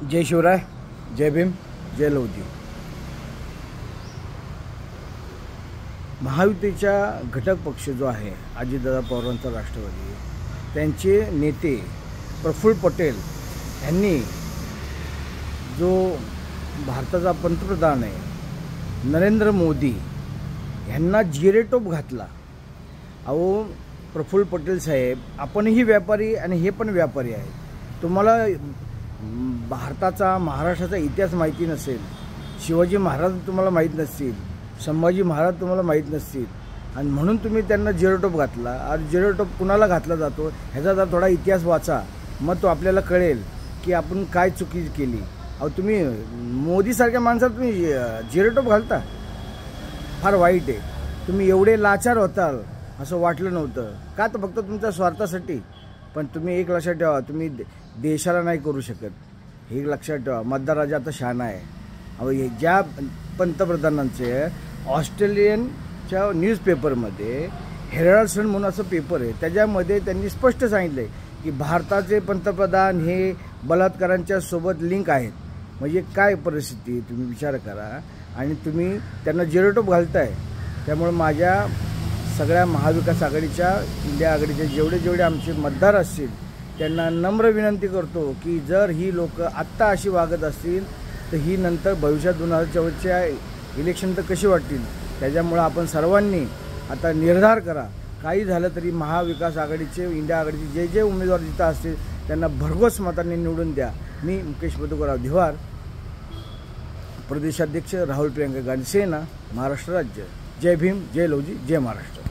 जय शिवराय, जय भीम, जय लवजी। महायुतीचा घटक पक्ष जो आहे अजितदादा पवारांचा राष्ट्रवादी, त्यांचे नेते प्रफुल्ल पटेल यांनी जो भारताचा पंतप्रधान आहे नरेंद्र मोदी यांना जिरेटोप घातला। अहो प्रफुल्ल पटेल साहेब, आपणही व्यापारी आणि हे पण व्यापारी आहे। तुम्हाला भारताचा महाराष्ट्राचा इतिहास माहिती नसेल, शिवाजी महाराज तुम्हाला माहीत नसतील, संभाजी महाराज तुम्हाला माहीत नसतील आणि म्हणून तुम्ही त्यांना जिरेटोप घातला। आणि जिरेटोप कुणाला घातला जातो ह्याचा जर थोडा इतिहास वाचा, मग तो आपल्याला कळेल की आपण काय चुकी केली। अहो तुम्ही मोदीसारख्या माणसाला तुम्ही जिरेटोप घालता, फार वाईट आहे। तुम्ही एवढे लाचार होताल असं वाटलं नव्हतं का, तर फक्त तुमच्या स्वार्थासाठी। पण तुम्ही एक लक्षात ठेवा, तुम्ही देशाला नाही करू शकत, हे लक्षात ठेवा। मतदार राजा आता शहाणा आहे। अहो ज्या पंतप्रधानांचे ऑस्ट्रेलियनच्या न्यूजपेपरमध्ये हेराल्ड सन म्हणून असं पेपर आहे, त्याच्यामध्ये त्यांनी स्पष्ट सांगितले की भारताचे पंतप्रधान हे बलात्कारांच्या सोबत लिंक आहेत। म्हणजे काय परिस्थिती तुम्ही विचार करा, आणि तुम्ही त्यांना जिरेटोप घालताय। त्यामुळे माझ्या सगळ्या महाविकास आघाडीच्या, इंडिया आघाडीचे जेवढे आमचे मतदार असतील त्यांना नम्र विनंती करतो की जर ही लोक आत्ता अशी वागत असतील तर ही नंतर भविष्यात 2024च्या इलेक्शन तर कशी वाटतील। त्याच्यामुळे आपण सर्वांनी आता निर्धार करा, काही झालं तरी महाविकास आघाडीचे, इंडिया आघाडीचे जे उमेदवार जिथं असतील त्यांना भरघोस मतांनी निवडून द्या। मी मुकेश मधुकरराव धिवार, प्रदेशाध्यक्ष राहुल प्रियंका गांधी सेना, महाराष्ट्र राज्य। जय भीम, जय लवजी, जय महाराष्ट्र।